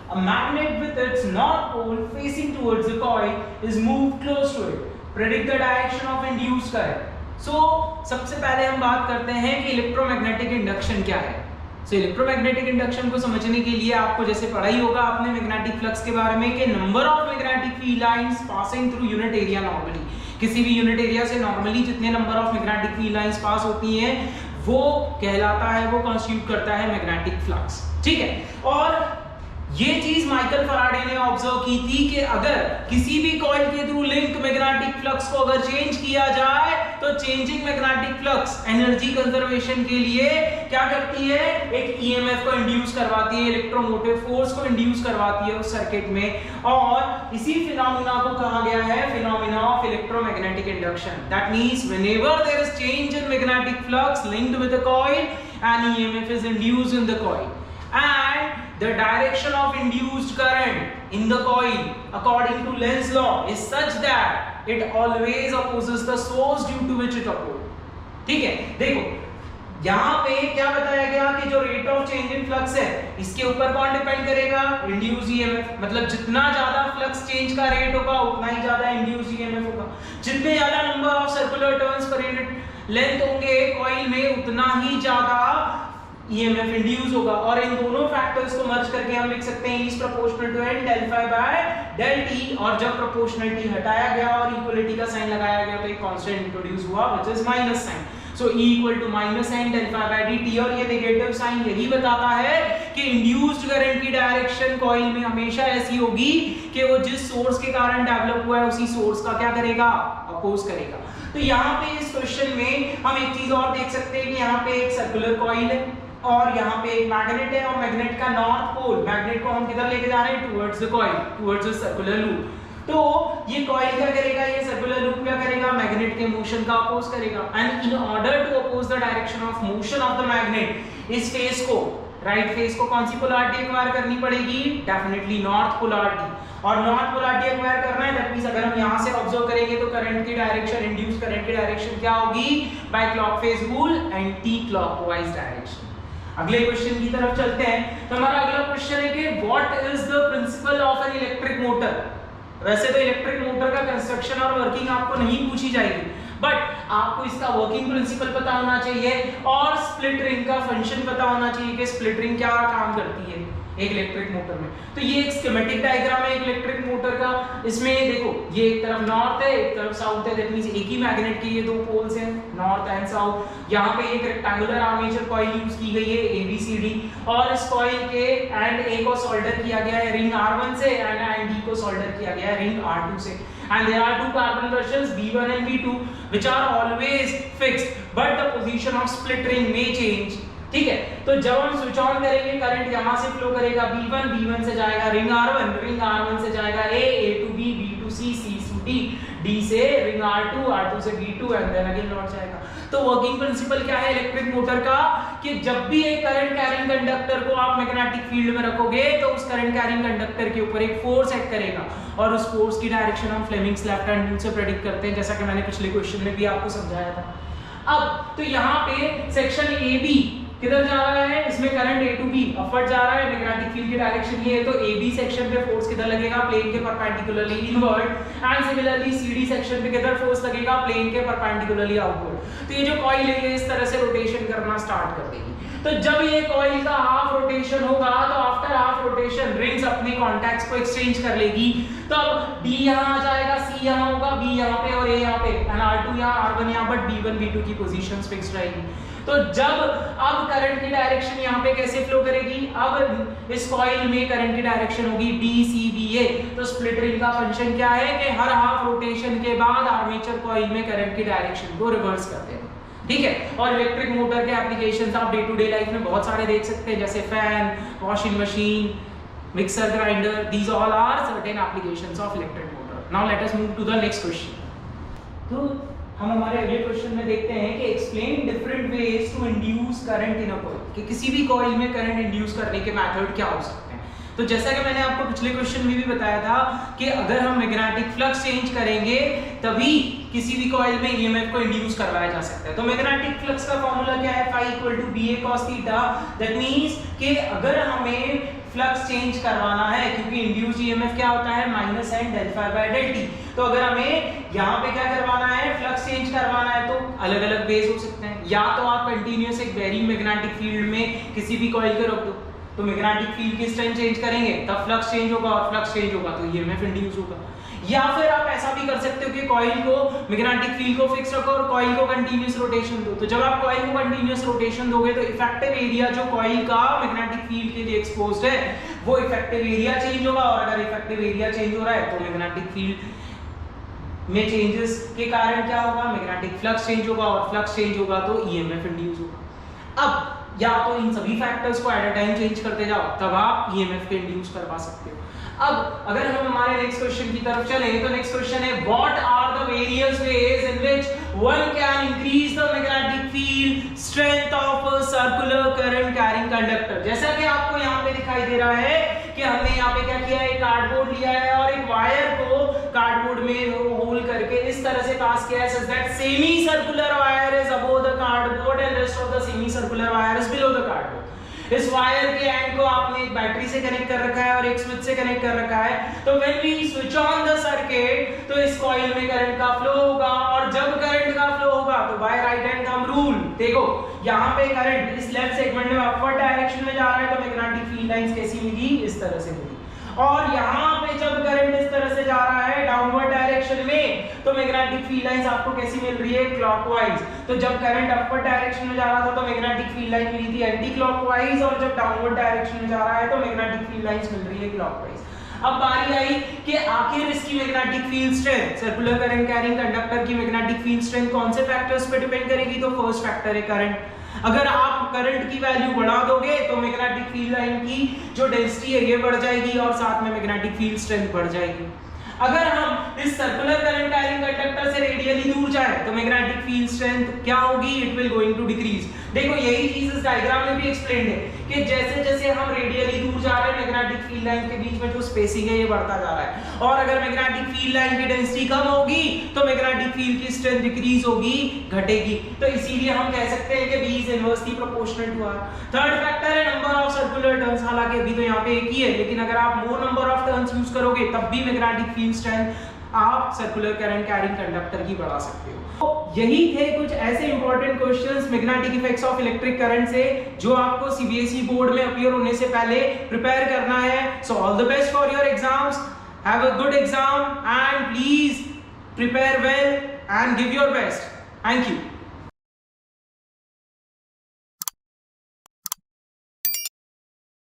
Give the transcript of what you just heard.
A magnet with its north pole facing towards the coil is moved close to it. Predict the direction of induced current. So सबसे पहले हम बात करते हैं कि electromagnetic induction क्या है। इलेक्ट्रोमैग्नेटिक इंडक्शन को समझने के लिए आपको जैसे पढ़ा ही होगा आपने मैग्नेटिक फ्लक्स के बारे में कि number of magnetic field lines passing through unit area normally, किसी भी यूनिट एरिया से नॉर्मली जितने number of magnetic field lines pass होती हैं वो कहलाता है, वो कॉन्स्टिट्यूट करता है मैग्नेटिक फ्लक्स। ठीक है, और ये चीज माइकल फैराडे ने ऑब्जर्व की थी कि अगर किसी भी कॉइल के थ्रू लिंक मैग्नेटिक फ्लक्स को अगर चेंज किया जाए तो changing magnetic flux energy conservation के लिए क्या करती है, एक ईएमएफ को इंड्यूस करवाती है, इलेक्ट्रोमोटिव फोर्स को इंड्यूस करवाती है उस सर्किट में, और इसी फिनोमेना को कहा गया है phenomena of electromagnetic induction. That means whenever there is change in magnetic flux linked with a coil an EMF is induced in the coil and the direction of induced current in the coil according to Lenz's law is such that it always opposes the source due to which it opposed। ठीक है, देखो यहाँ पे क्या बताया गया कि जो rate of change in flux है इसके ऊपर कौन डिपेंड करेगा, इंड्यूस ईएमएफ। मतलब जितना ज्यादा फ्लक्स चेंज का रेट होगा उतना ही ज्यादा इंड्यूस ईएमएफ होगा, जितने ज्यादा number of circular turns per unit length होंगे कॉइल में उतना ही ज्यादा EMF इंड्यूस होगा। और इन दोनों फैक्टर्स को मर्ज करके हम लिख सकते हैं E is proportional to N del phi by del T, और जब प्रोपोर्शनलिटी हटाया गया और इक्वलिटी का साइन लगाया गया तो एक कांस्टेंट इंट्रोड्यूस हुआ which is minus sign. So E equal to minus n del phi by dt, और ये नेगेटिव साइन यही बताता है कि इंड्यूस्ड करंट की डायरेक्शन कॉइल में हमेशा ऐसी होगी कि वो जिस सोर्स के कारण डेवलप हुआ है उसी सोर्स का क्या करेगा, अपोज करेगा। तो यहाँ पे इस क्वेश्चन में हम एक चीज और देख सकते हैं कि यहाँ पे एक सर्कुलर कॉइल है और यहाँ पे एक मैग्नेट है, और मैग्नेट का नॉर्थ पोल, मैग्नेट को हम किधर लेके जा रहे हैं, towards the coil, towards the circular loop. तो ये कॉइल क्या करेगा, ये सर्कुलर लूप क्या करेगा, मैग्नेट के मोशन का अपोज करेगा। And in order to oppose the direction of motion of the magnet, इस फेस को, राइट फेस को कौन सी पोलैरिटी एक्वायर करनी पड़ेगी, डेफिनेटली नॉर्थ पोलैरिटी। और नॉर्थ पोलैरिटी एक्वायर करना है दैट मींस अगर हम यहां से ऑब्जर्व करेंगे तो करंट की डायरेक्शन, इंड्यूस करंट की डायरेक्शन क्या होगी, by clock face rule, anti clockwise direction. अगले क्वेश्चन की तरफ चलते हैं। तो हमारा अगला क्वेश्चन है कि what is the principle of an electric motor. वैसे तो इलेक्ट्रिक मोटर का कंस्ट्रक्शन और वर्किंग आपको नहीं पूछी जाएगी, बट आपको इसका वर्किंग प्रिंसिपल पता होना चाहिए और स्प्लिट रिंग का फंक्शन पता होना चाहिए कि स्प्लिट रिंग क्या काम करती है एक इलेक्ट्रिक मोटर में। तो ये एक स्कीमेटिक डायग्राम है एक इलेक्ट्रिक मोटर का। इसमें देखो ये एक तरफ नॉर्थ है एक तरफ साउथ है, दैट मींस एक ही मैग्नेट के ये दो पोल्स हैं, नॉर्थ एंड साउथ। यहाँ पे एक रेक्टेंगुलर आर्मेचर कॉइल यूज की गई है ABCD, और इस कॉइल के एंड A को सोल्डर किया गया है रिंग R1 से, एंड D को सोल्डर किया गया है रिंग R2 से। And there are two carbon brushes B1 and B2 which are always fixed, but the position of split ring may change। ठीक है, तो जब हम स्विच ऑन करेंगे करंट यहाँ से फ्लो करेगा B1 से जाएगा रिंग R1 से जाएगा A to B to C to D से रिंग R2 से B2 एंड देन अगेन लौट जाएगा। तो वर्किंग प्रिंसिपल क्या है इलेक्ट्रिक मोटर का, कि जब भी एक करंट कैरिंग कंडक्टर को आप मैग्नेटिक फील्ड में रखोगे तो उस करंट कैरिंग कंडक्टर के ऊपर एक फोर्स एक्ट करेगा, और उस फोर्स की डायरेक्शन हम फ्लेमिंग्स लेफ्ट हैंड रूल से प्रेडिक्ट करते हैं, जैसा कि मैंने पिछले क्वेश्चन में भी आपको समझाया था। अब तो यहाँ पे सेक्शन AB किधर जा रहा है, इसमें current A to B upward जा रहा है, मैग्नेटिक फील्ड की डायरेक्शन ये है, तो AB सेक्शन पे फोर्स किधर लगेगा, प्लेन के perpendicularly inward, and similarly CD section पे किधर फोर्स लगेगा, प्लेन के परपेंडिकुलरली आउटवर्ड। तो ये जो कॉइल है ये इस तरह से रोटेशन करना स्टार्ट कर देगी। तो जब ये कॉइल का हाफ रोटेशन होगा तो आफ्टर हाफ रोटेशन रिंग्स अपने कॉन्टैक्ट्स को एक्सचेंज कर लेगी। तो अब D यहाँ आ जाएगा, C यहाँ होगा, B यहाँ पे और A यहाँ पे, एंड R2 यहाँ, R1 यहाँ, बट B1 B2 की पोजीशंस फिक्स्ड रहेगी। तो जब अब करंट की डायरेक्शन यहाँ पे कैसे फ्लो करेगी, अब इस कॉइल में करंट की डायरेक्शन होगी DCBA। तो स्प्लिट रिंग का फंक्शन क्या है कि हर हाफ रोटेशन के बाद आर्मेचर कॉइल में करंट की डायरेक्शन को रिवर्स कर देगा। ठीक है, और इलेक्ट्रिक मोटर के एप्लीकेशंस आप डे टू डे लाइफ में बहुत सारे देख सकते हैं, जैसे fan, washing machine, mixer grinder, these all are certain applications of electric motor. Now let us move to the next question. तो हम हमारे अगले क्वेश्चन में देखते हैं कि explain different ways to induce current in a coil, कि किसी भी कॉइल में करंट इंड्यूस करने के मेथड क्या हो सकते हैं। तो जैसा कि मैंने आपको पिछले क्वेश्चन में भी बताया था कि अगर हम मैग्नेटिक फ्लक्स चेंज करेंगे तभी किसी भी कॉइल में ईएमएफ को इंड्यूस करवाया जा सकता है। तो मैग्नेटिक फ्लक्स का फॉर्मूला क्या है, phi equal to BA cos theta. That means कि अगर हमें फ्लक्स चेंज करवाना है, क्योंकि इंड्यूस्ड ईएमएफ क्या होता है minus N del phi by del T. तो अगर हमें यहाँ पे क्या करवाना है, फ्लक्स चेंज करवाना है, तो अलग अलग वेज हो सकते हैं। या तो आप कंटिन्यूअस एक वेरी मैग्नेटिक फील्ड में किसी भी कॉइल को रख दो, तो मैग्नेटिक फील्ड की स्ट्रेंथ चेंज करेंगे तब फ्लक्स चेंज होगा, और फ्लक्स चेंज होगा तो ईएमएफ इंड्यूस होगा। या फिर आप ऐसा भी कर सकते हो कि कॉइल को मैग्नेटिक फील्ड को फिक्स रखो और कॉइल को कंटीन्यूअस रोटेशन दो। तो जब आप कॉइल को कंटीन्यूअस रोटेशन दोगे तो इफेक्टिव एरिया जो कॉइल का मैग्नेटिक फील्ड के लिए एक्सपोज्ड है वो इफेक्टिव एरिया चेंज होगा, और अगर इफेक्टिव एरिया चेंज हो रहा है तो मैग्नेटिक फील्ड में चेंजेस के कारण क्या होगा, मैग्नेटिक फ्लक्स चेंज होगा, और फ्लक्स चेंज होगा तो ईएमएफ इंड्यूस होगा। अब या तो इन सभी फैक्टर्स को एट अ टाइम चेंज करते जाओ तब आप ईएमएफ को इंड्यूस करवा सकते हो। अब अगर हम हमारे नेक्स्ट क्वेश्चन की तरफ चले तो नेक्स्ट क्वेश्चन है what are the various ways in which one can increase the magnetic field strength of a circular current carrying conductor. जैसा कि आपको यहाँ पे दिखाई दे रहा है कि हमने यहाँ पे क्या किया है, एक कार्डबोर्ड लिया है और एक वायर को कार्डबोर्ड में होल करके इस तरह से पास किया है such that semi circular wire is above the cardboard and rest of the semi circular wire is below the cardboard. इस वायर के एंड को आपने एक बैटरी से कनेक्ट कर रखा है और एक स्विच से कनेक्ट कर रखा है। तो when we switch on the circuit तो इस कॉइल में करंट का फ्लो होगा, और जब करंट का फ्लो होगा तो by right hand thumb rule देखो यहाँ पे करंट इस लेफ्ट सेगमेंट में अपवर्ड डायरेक्शन में जा रहा है तो मैग्नेटिक फील्ड लाइंस कैसी मिली, इस तरह से मिली। और यहाँ पे जब करंट इस तरह से जा रहा है डाउनवर्ड डायरेक्शन में तो मैग्नेटिक फील्ड लाइंस आपको कैसी मिल रही है, क्लॉकवाइज। तो जब करंट अपवर्ड डायरेक्शन में जा रहा था तो मैग्नेटिक फील्ड लाइन मिली थी एंटी क्लॉकवाइज, और जब डाउनवर्ड डायरेक्शन में जा रहा है तो मैग्नेटिक फील्ड लाइंस मिल रही है क्लॉकवाइज। अब बारी आई कि आखिर इसकी magnetic field strength, circular current carrying conductor की मैग्नेटिक फील्ड स्ट्रेंथ कौन से फैक्टर्स पे डिपेंड करेगी, तो फर्स्ट फैक्टर है करंट। अगर आप करंट की वैल्यू बढ़ा दोगे तो मैग्नेटिक फील्ड लाइन की जो डेंसिटी है ये बढ़ जाएगी और साथ में मैग्नेटिक फील्ड स्ट्रेंथ बढ़ जाएगी। अगर हम इस सर्कुलर करंट कैरिंग कंडक्टर से रेडियली दूर जाएं तो मैग्नेटिक फील्ड स्ट्रेंथ क्या होगी, it will going to decrease. देखो यही चीज इस डायग्राम में भी एक्सप्लेन्ड है कि जैसे जैसे हम रेडियली दूर जा रहे हैं मैग्नेटिक फील्ड लाइन के बीच में जो स्पेसिंग है ये बढ़ता जा रहा है, और अगर मैग्नेटिक फील्ड लाइन की डेंसिटी कम होगी तो मैग्नेटिक फील्ड की स्ट्रेंथ डिक्रीज होगी, घटेगी। तो इसीलिए हम कह सकते हैं कि B is inversely proportional to R। Third factor है नंबर ऑफ सर्कुलर टर्न्स। हालांकि अभी तो यहाँ पे एक ही है, लेकिन अगर आप मोर नंबर ऑफ टर्न्स यूज करोगे तब भी मैग्नेटिक फील्ड स्ट्रेंथ आप सर्कुलर करंट कैरिंग कंडक्टर की बढ़ा सकते हो। तो यही थे कुछ ऐसे important questions magnetic effects of electric current से जो आपको सीबीएसई बोर्ड में अपीयर होने से पहले प्रिपेयर करना है। So all the best for your exams, have a good exam and please prepare well and give your best. Thank you.